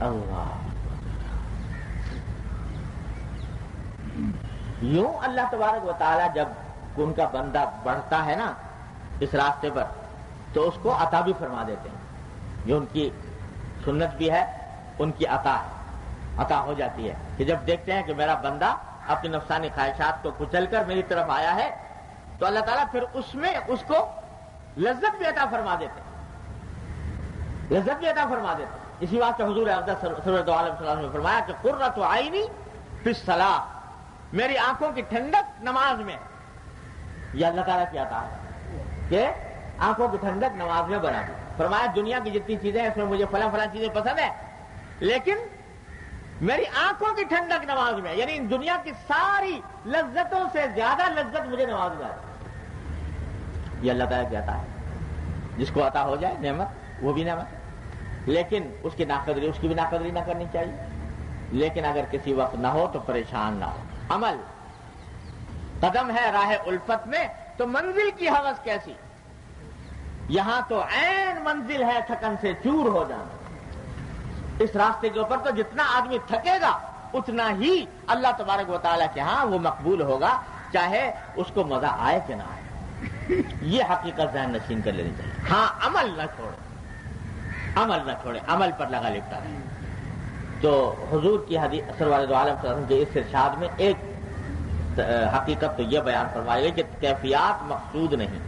اللہ یوں اللہ تبارک و تعالیٰ جب ان کا بندہ بڑھتا ہے نا اس راستے پر تو اس کو عطا بھی فرما دیتے ہیں. جو ان کی سنت بھی ہے ان کی عطا ہے, عطا ہو جاتی ہے کہ جب دیکھتے ہیں کہ میرا بندہ اپنی نفسانی خواہشات کو کچل کر میری طرف آیا ہے تو اللہ تعالیٰ پھر اس میں اس کو لذت بھی عطا فرما دیتے ہیں, لذت بھی عطا فرما دیتے ہیں. اسی واسطے حضور اقدس صلی اللہ علیہ وسلم نے فرمایا کہ قرۃ عینی فی الصلاۃ, میری آنکھوں کی ٹھنڈک نماز میں. یہ اللہ تعالیٰ کی عطا ہے کہ آنکھوں کی ٹھنڈک نماز میں بنا دی. فرمایا دنیا کی جتنی چیزیں ہیں اس میں مجھے فلاں فلاں چیزیں پسند ہیں لیکن میری آنکھوں کی ٹھنڈک نماز میں, یعنی دنیا کی ساری لذتوں سے زیادہ لذت مجھے نماز میں آتی. یہ اللہ تعالیٰ کی عطا ہے. جس کو عطا ہو جائے نعمت وہ بھی نعمت, لیکن اس کی ناقدری اس کی بھی ناقدری نہ کرنی چاہیے. لیکن اگر کسی وقت نہ ہو تو پریشان نہ ہو. عمل قدم ہے راہ الفت میں تو منزل کی ہوس کیسی, یہاں تو عین منزل ہے تھکن سے چور ہو جانا. اس راستے کے اوپر تو جتنا آدمی تھکے گا اتنا ہی اللہ تبارک و تعالیٰ کے ہاں وہ مقبول ہوگا, چاہے اس کو مزہ آئے کہ نہ آئے. یہ حقیقت ذہن نشین کر لینی چاہیے. ہاں عمل نہ چھوڑے, عمل نہ چھوڑے, عمل پر لگا لپٹا رہے. تو حضور کی حدیث سرور عالم صلی اللہ علیہ وسلم کے اس ارشاد میں ایک حقیقت تو یہ بیان فرمائی گئی کہ کیفیات مقصود نہیں,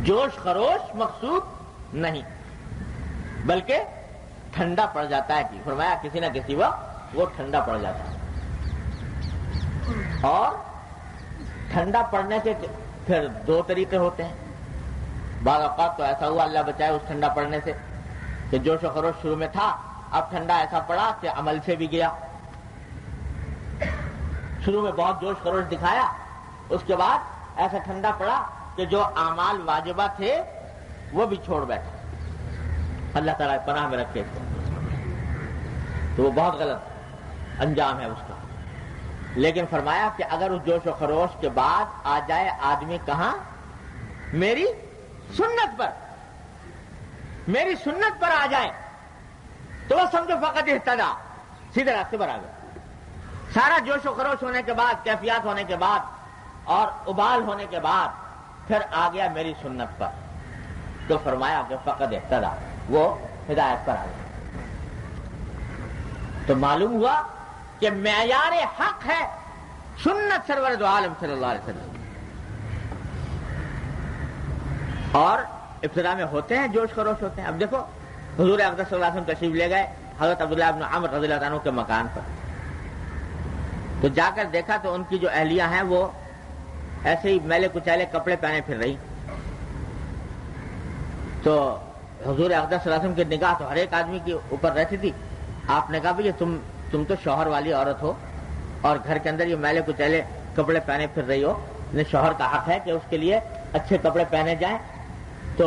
جوش خروش مقصود نہیں, بلکہ ٹھنڈا پڑ جاتا ہے. کہ فرمایا کسی نہ کسی وقت وہ ٹھنڈا پڑ جاتا ہے. اور ٹھنڈا پڑنے کے پھر دو طریقے ہوتے ہیں. بعض اوقات تو ایسا ہوا اللہ بچائے اس ٹھنڈا پڑنے سے کہ جوش و خروش شروع میں تھا, اب ٹھنڈا ایسا پڑا کہ عمل سے بھی گیا. شروع میں بہت جوش خروش دکھایا, اس کے بعد ایسا ٹھنڈا پڑا کہ جو اعمال واجبہ تھے وہ بھی چھوڑ بیٹھا. اللہ تعالیٰ پناہ میں رکھے تو وہ بہت غلط انجام ہے اس کا. لیکن فرمایا کہ اگر اس جوش و خروش کے بعد آ جائے آدمی کہاں, میری سنت پر, میری سنت پر آ جائے تو وہ سمجھو فقط اہتدیٰ, سیدھے راستے پر آ گیا. سارا جوش و خروش ہونے کے بعد, کیفیات ہونے کے بعد اور ابال ہونے کے بعد پھر آ گیا میری سنت پر, تو فرمایا کہ فقط اہتدیٰ, وہ ہدایت پر آ گیا. تو معلوم ہوا کہ معیار حق ہے سنت سرور دو عالم صلی اللہ علیہ وسلم. اور ابتدا میں ہوتے ہیں جوش خروش ہوتے ہیں. اب دیکھو حضور اقدس صلی اللہ علیہ وسلم تشریف لے گئے حضرت عبداللہ بن عمر رضی اللہ عنہ کے مکان پر, تو جا کر دیکھا تو ان کی جو اہلیہ ہیں وہ ایسے ہی میلے کچیلے کپڑے پہنے پھر رہی. تو حضور اقدس صلی اللہ علیہ وسلم کی نگاہ تو ہر ایک آدمی کے اوپر رہتی تھی. آپ نے کہا بھئی تم تو شوہر والی عورت ہو اور گھر کے اندر یہ میلے کچیلے کپڑے پہنے پھر رہی ہو, شوہر کا حق ہے کہ اس کے لیے اچھے کپڑے پہنے جائیں, تو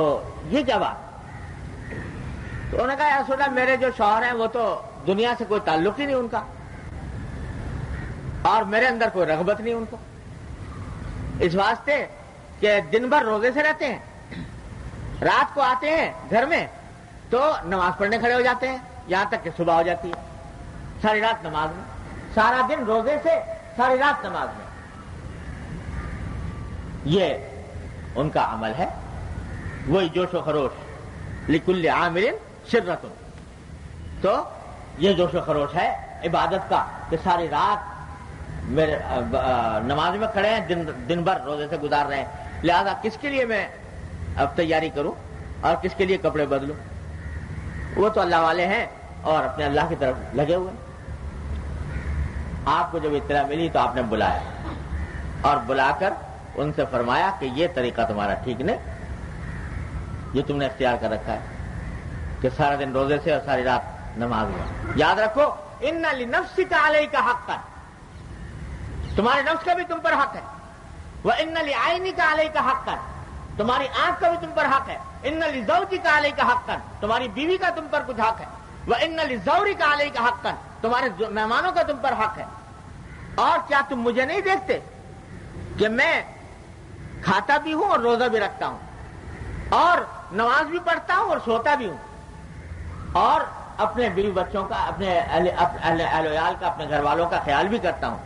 یہ کیا بات؟ تو انہوں نے کہا یا رسول اللہ میرے جو شوہر ہیں وہ تو دنیا سے کوئی تعلق ہی نہیں ان کا, اور میرے اندر کوئی رغبت نہیں ان کو. اس واسطے کہ دن بھر روزے سے رہتے ہیں، رات کو آتے ہیں گھر میں تو نماز پڑھنے کھڑے ہو جاتے ہیں، یہاں تک کہ صبح ہو جاتی ہے، ساری رات نماز میں، سارا دن روزے سے، ساری رات نماز میں. یہ ان کا عمل ہے. وہی جوش و خروش، لکل عامل شرۃ. تو یہ جوش و خروش ہے عبادت کا کہ ساری رات میرے نماز میں کھڑے ہیں، دن بھر روزے سے گزار رہے ہیں، لہذا کس کے لیے میں اب تیاری کروں اور کس کے لیے کپڑے بدلوں؟ وہ تو اللہ والے ہیں اور اپنے اللہ کی طرف لگے ہوئے. آپ کو جب اطلاع ملی تو آپ نے بلایا اور بلا کر ان سے فرمایا کہ یہ طریقہ تمہارا ٹھیک نہیں، یہ تم نے اختیار کر رکھا ہے کہ سارا دن روزے سے اور ساری رات نماز میں. یاد رکھو ان لنفسک علیک حقا، تمہارے نفس کا بھی تم پر حق ہے. وان لعینک علیک حقا، تمہاری آنکھ کا بھی تم پر حق ہے. ان لزوجک علیک حقا، تمہاری بیوی کا تم پر کچھ حق ہے. وان لزورک علیک حقا، تمہارے مہمانوں کا تم پر حق ہے. اور کیا تم مجھے نہیں دیکھتے کہ میں کھاتا بھی ہوں اور روزہ بھی رکھتا ہوں اور نماز بھی پڑھتا ہوں اور سوتا بھی ہوں اور اپنے بیوی بچوں کا، اپنے اہل عیال کا، اپنے گھر والوں کا خیال بھی کرتا ہوں.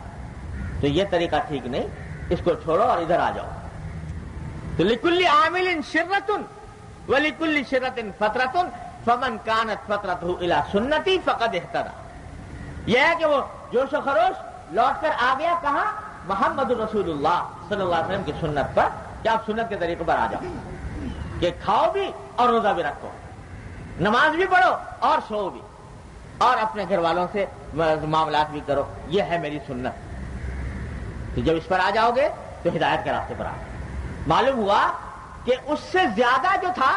تو یہ طریقہ ٹھیک نہیں، اس کو چھوڑو اور ادھر آ جاؤ. تو لکل عامل شرۃ ولکل شرۃ فترۃ فمن كانت فترته الى سنتی فقد اهتدى. یہ ہے کہ وہ جوش و خروش لوٹ کر آ گیا کہاں؟ محمد رسول اللہ صلی اللہ علیہ وسلم کی سنت پر، کہ آپ سنت کے طریقے پر آ جاؤ کہ کھاؤ بھی اور روزہ بھی رکھو، نماز بھی پڑھو اور سو بھی، اور اپنے گھر والوں سے معاملات بھی کرو. یہ ہے میری سنت. تو جب اس پر آ جاؤ گے تو ہدایت کے راستے پر آ جاؤ. معلوم ہوا کہ اس سے زیادہ جو تھا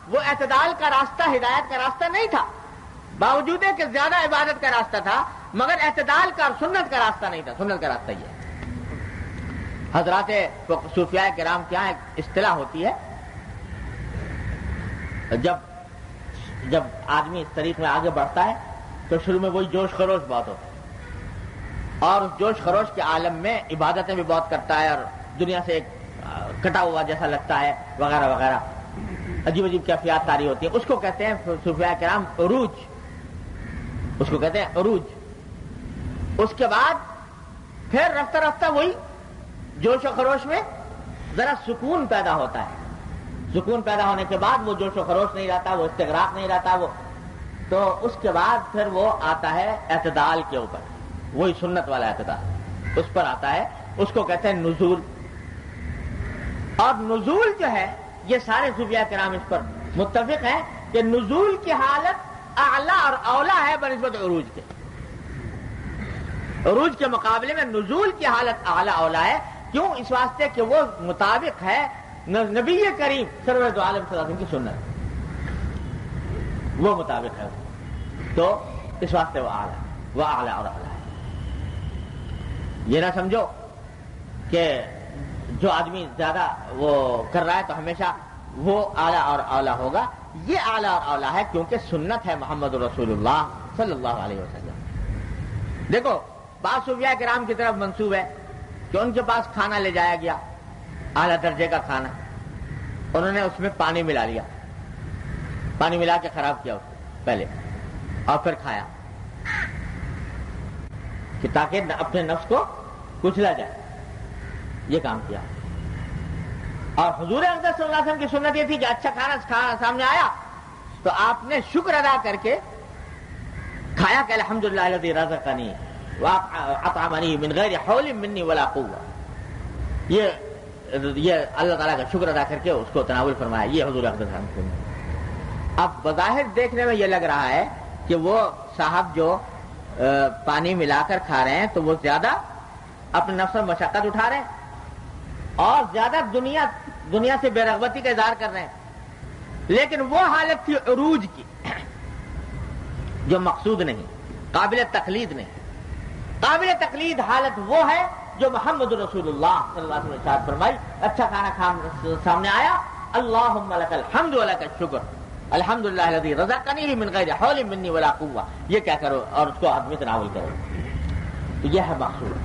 وہ اعتدال کا راستہ، ہدایت کا راستہ نہیں تھا. باوجود ہے کہ زیادہ عبادت کا راستہ تھا مگر اعتدال کا اور سنت کا راستہ نہیں تھا. سنت کا راستہ یہ ہے. حضرات صوفیاء کرام کیا ایک اصطلاح ہوتی ہے، جب آدمی اس طریق میں آگے بڑھتا ہے تو شروع میں وہی جوش خروش بہت ہوتا ہے اور اس جوش خروش کے عالم میں عبادتیں بھی بہت کرتا ہے اور دنیا سے ایک کٹا ہوا جیسا لگتا ہے وغیرہ وغیرہ، عجیب عجیب کیفیات طاری ہوتی ہے. اس کو کہتے ہیں صوفیاء کرام عروج، اس کو کہتے ہیں عروج. اس کے بعد پھر رفتہ رفتہ وہی جوش و خروش میں ذرا سکون پیدا ہوتا ہے. سکون پیدا ہونے کے بعد وہ جوش و خروش نہیں رہتا، وہ استغراق نہیں رہتا، وہ تو اس کے بعد پھر وہ آتا ہے اعتدال کے اوپر، وہی سنت والا اعتدال اس پر آتا ہے. اس کو کہتے ہیں نزول. اور نزول جو ہے یہ سارے صوفیاء کرام اس پر متفق ہیں کہ نزول کی حالت اعلیٰ اور اولیٰ ہے بنسبت عروج کے. عروج کے مقابلے میں نزول کی حالت اعلیٰ اولیٰ ہے. کیوں؟ اس واسطے کہ وہ مطابق ہے نبی کریم سرور دو عالم صلی اللہ علیہ وسلم کی سنت، وہ مطابق ہے. تو اس واسطے وہ اعلیٰ اور اعلیٰ ہے. یہ نہ سمجھو کہ جو آدمی زیادہ وہ کر رہا ہے تو ہمیشہ وہ اعلیٰ اور اولیٰ ہوگا. یہ اعلیٰ اور اولیٰ ہے کیونکہ سنت ہے محمد رسول اللہ صلی اللہ علیہ وسلم. دیکھو بعض صوفیاء کرام کی طرف منسوب ہے کہ ان کے پاس کھانا لے جایا گیا، اعلیٰ درجے کا کھانا، انہوں نے اس میں پانی ملا لیا، پانی ملا کے خراب کیا اس کو پہلے اور پھر کھایا کہ تاکہ اپنے نفس کو کچلا جائے. یہ کام کیا. اور حضور اقدس صلی اللہ علیہ وسلم کی سنت یہ تھی کہ اچھا کھانا سامنے آیا تو آپ نے شکر ادا کر کے کھایا کہ الحمدللہ الذی رزقنی واطعمنی من غیر حول منی ولا قوة. یہ اللہ تعالیٰ کا شکر ادا کر کے اس کو تناول فرمایا. یہ حضور اقدس صلی اللہ علیہ وسلم. اب بظاہر دیکھنے میں یہ لگ رہا ہے کہ وہ صاحب جو پانی ملا کر کھا رہے ہیں تو وہ زیادہ اپنے نفس میں مشقت اٹھا رہے ہیں اور زیادہ دنیا سے بے رغبتی کا اظہار کر رہے ہیں. لیکن وہ حالت تھی عروج کی جو مقصود نہیں، قابل تقلید نہیں. قابل تقلید حالت وہ ہے جو محمد رسول اللہ صلی اللہ علیہ وسلم نے ارشاد فرمائی. اچھا کھانا سامنے آیا، اللہم لک الحمد ولک الشکر الحمدللہ الذی رزقنی من غیر حول منی ولا قوة. یہ کیا کرو اور اس کو آدمی تناول کرو. تو یہ ہے مقصود.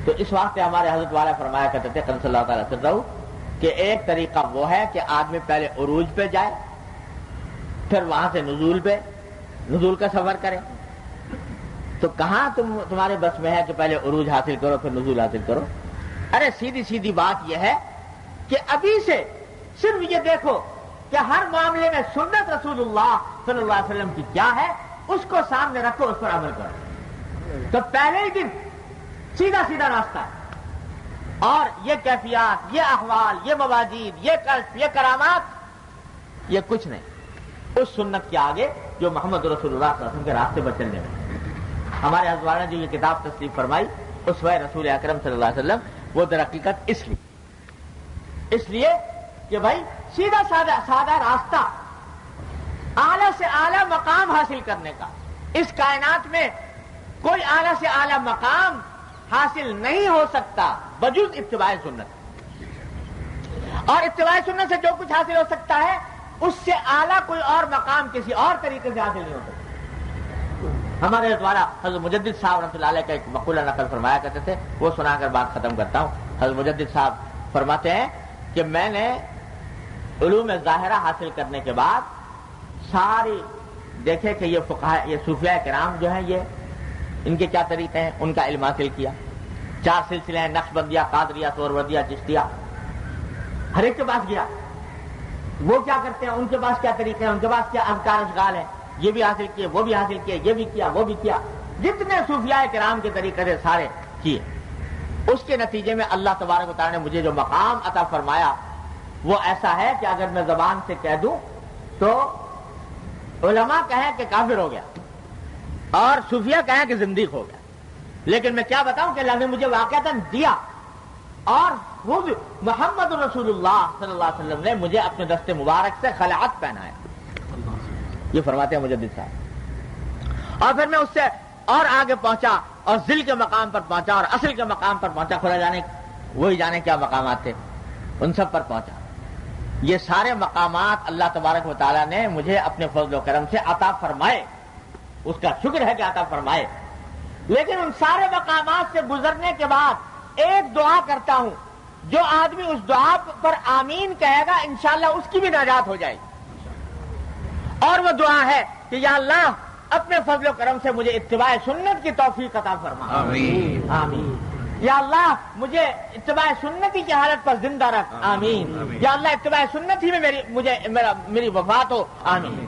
تو تو اس واسطے ہمارے حضرت والا فرمایا کرتے تھے قدس اللہ تعالیٰ سرہ کہ ایک طریقہ وہ ہے کہ آدمی پہلے عروج پہ جائے، پھر وہاں سے نزول کا سفر کرے. تو کہاں تمہارے بس میں ہے کہ پہلے عروج حاصل کرو پھر نزول حاصل کرو؟ ارے سیدھی بات یہ ہے کہ ابھی سے صرف یہ دیکھو کہ ہر معاملے میں سنت رسول اللہ صلی اللہ علیہ وسلم کی کیا ہے، اس کو سامنے رکھو، اس پر عمل کرو. تو پہلے ہی دن سیدھا راستہ ہے. اور یہ کیفیات، یہ احوال، یہ مواجید، یہ کشف، یہ کرامات، یہ کچھ نہیں اس سنت کے آگے جو محمد رسول اللہ صلی اللہ علیہ وسلم کے راستے پر چلنے میں. ہمارے حضرات نے جو یہ کتاب تصنیف فرمائی اسوہ رسول اکرم صلی اللہ علیہ وسلم، وہ در حقیقت اس لیے کہ بھائی سیدھا سادہ راستہ اعلیٰ سے اعلیٰ مقام حاصل کرنے کا. اس کائنات میں کوئی اعلیٰ سے اعلیٰ مقام حاصل نہیں ہو سکتا بجز اتباع سنت. اور اتباع سنت سے جو کچھ حاصل ہو سکتا ہے اس سے اعلیٰ کوئی اور مقام کسی اور طریقے سے حاصل نہیں ہو سکتا. ہمارے دوارا حضرت مجدد صاحب رحمۃ اللہ علیہ کا ایک مقولہ نقل فرمایا کرتے تھے، وہ سنا کر بات ختم کرتا ہوں. حضرت مجدد صاحب فرماتے ہیں کہ میں نے علوم ظاہرہ حاصل کرنے کے بعد ساری دیکھے کہ یہ فقہاء، یہ صوفیاء کرام جو ہیں، یہ ان کے کیا طریقے ہیں، ان کا علم حاصل کیا. 4 سلسلے ہیں، نقشبندیہ، قادریہ، سہروردیہ، چشتیہ. ہر ایک کے پاس گیا، وہ کیا کرتے ہیں، ان کے پاس کیا طریقے ہیں، ان کے پاس کیا اذکار اشغال ہیں، یہ بھی حاصل کیے، وہ بھی حاصل کیے، یہ بھی کیا، وہ بھی کیا. جتنے صوفیاء کرام کے طریقے سے سارے کیے. اس کے نتیجے میں اللہ تبارک و تعالیٰ نے مجھے جو مقام عطا فرمایا وہ ایسا ہے کہ اگر میں زبان سے کہہ دوں تو علماء کہیں کہ کافر ہو گیا اور صوفیہ کہیں کہ زندیق ہو گیا. لیکن میں کیا بتاؤں کہ اللہ نے مجھے واقعتاً دیا، اور خود محمد رسول اللہ صلی اللہ علیہ وسلم نے مجھے اپنے دست مبارک سے خلعت پہنایا. یہ فرماتے ہیں مجدد صاحب. اور پھر میں اس سے اور آگے پہنچا اور ذل کے مقام پر پہنچا اور اصل کے مقام پر پہنچا. خدا جانے وہی جانے کیا مقامات تھے، ان سب پر پہنچا. یہ سارے مقامات اللہ تبارک و تعالیٰ نے مجھے اپنے فضل و کرم سے عطا فرمائے. اس کا شکر ہے کہ عطا فرمائے. لیکن ان سارے مقامات سے گزرنے کے بعد ایک دعا کرتا ہوں، جو آدمی اس دعا پر آمین کہے گا انشاءاللہ اس کی بھی نجات ہو جائے گی. اور وہ دعا ہے کہ یا اللہ اپنے فضل و کرم سے مجھے اتباع سنت کی توفیق عطا فرما. آمین آمین. یا اللہ مجھے اتباع سنتی کی حالت پر زندہ رکھ. آمین. یا اللہ اتباع سنت ہی میں میری وفات ہو. آمین.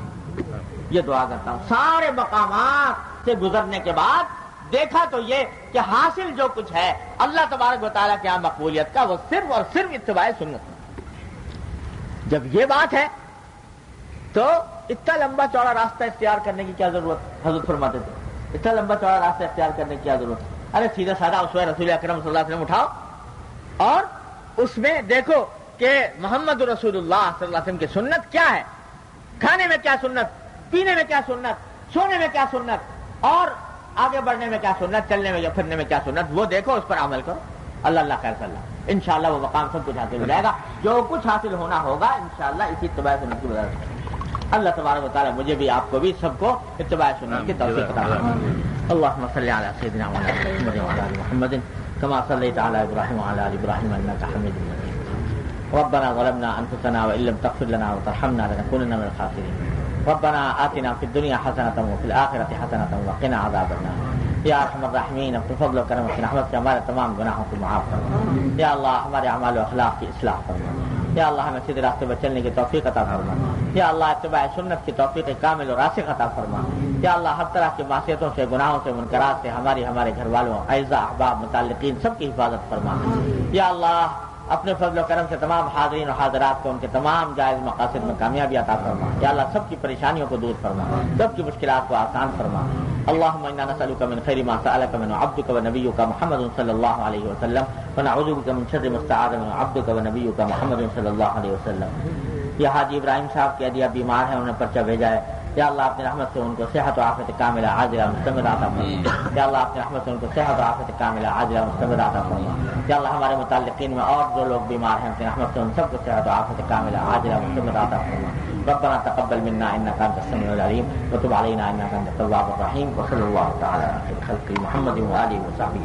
یہ دعا کرتا ہوں. سارے مقامات سے گزرنے کے بعد دیکھا تو یہ کہ حاصل جو کچھ ہے اللہ تبارک و تعالیٰ کے یہاں مقبولیت کا وہ صرف اور صرف اتباع سنت. جب یہ بات ہے تو اتنا لمبا چوڑا راستہ اختیار کرنے کی کیا ضرورت؟ حضرت فرماتے تھے اتنا لمبا چوڑا راستہ اختیار کرنے کی کیا ضرورت؟ ارے سیدھا سادہ اسوہ رسول اکرم صلی اللہ علیہ وسلم اٹھاؤ اور اس میں دیکھو کہ محمد رسول اللہ صلی اللہ علیہ وسلم کی سنت کیا ہے. کھانے میں کیا سنت، پینے میں کیا سنت، سونے میں کیا سنت، اور آگے بڑھنے میں کیا سنت، چلنے میں یا پھرنے میں کیا سنت، وہ دیکھو، اس پر عمل کرو. اللہ خیر صلی اللہ انشاءاللہ وہ مقام سب کچھ حاصل ہو جائے گا. جو کچھ حاصل ہونا ہوگا انشاءاللہ اسی اتباع سنت کی وجہ سے. اللہ تبارک و تعالیٰ مجھے بھی آپ کو بھی سب کو اتباع سنت کی توفیق عطا فرمائے. اللهم صل على سيدنا محمد وعلى ال محمد كما صليت على ابراهيم وعلى ال ابراهيم انك حميد مجيد. ربنا ظلمنا انفسنا وان لم تغفر لنا وترحمنا لنكونن من الخاسرين. ربنا آتنا في الدنيا حسنة وفي الآخرة حسنة وقنا عذاب النار. یا ارحم الراحمین اپنے فضل و کرم کی رحمت سے ہمارے تمام گناہوں کو معاف فرما. یا اللہ ہمارے اعمال و اخلاق کی اصلاح فرما. یا اللہ ہمیں سیدھے راستے پر چلنے کی توفیق عطا فرما. یا اللہ اتباع سنت کی توفیق کامل و راسخ عطا فرما. یا اللہ ہر طرح کی معصیتوں سے، گناہوں سے، منکرات سے ہمارے گھر والوں، اعزاء، احباب، متعلقین سب کی حفاظت فرما. یا اللہ اپنے فضل و کرم سے تمام حاضرین و حاضرات کو ان کے تمام جائز مقاصد میں کامیابی عطا فرما. یا اللہ سب کی پریشانیوں کو دور فرما، سب کی مشکلات کو آسان فرما. اللهم انا نسألك من خير ما سألك منه عبدك ونبيك محمد صلى الله عليه وسلم ونعوذ بك من شر ما استعاذ منه عبدك ونبيك محمد صلى الله عليه وسلم. یہ حاجی ابراہیم صاحب کے ادیہ بیمار ہیں، انہیں پرچہ بھیجا ہے. یا اللہ اپنی رحمت سے ان کو صحت و عافیت کاملہ عاجلہ مستمرہ عطا فرما. یا اللہ اپنی رحمت سے ان کو صحت و عافیت کاملہ عاجلہ مستمرہ عطا فرما. یا اللہ ہمارے متعلقین میں اور جو لوگ بیمار ہیں اپنی رحمت سے ان سب کو صحت و عافیت کاملہ عاجلہ مستمرہ عطا فرما. ربنا تقبل منا انك انت السميع العليم وتب علينا انك انت التواب الرحيم. وصلى الله تعالى على خير خلق محمد وآله وصحبه.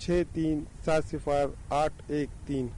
63708113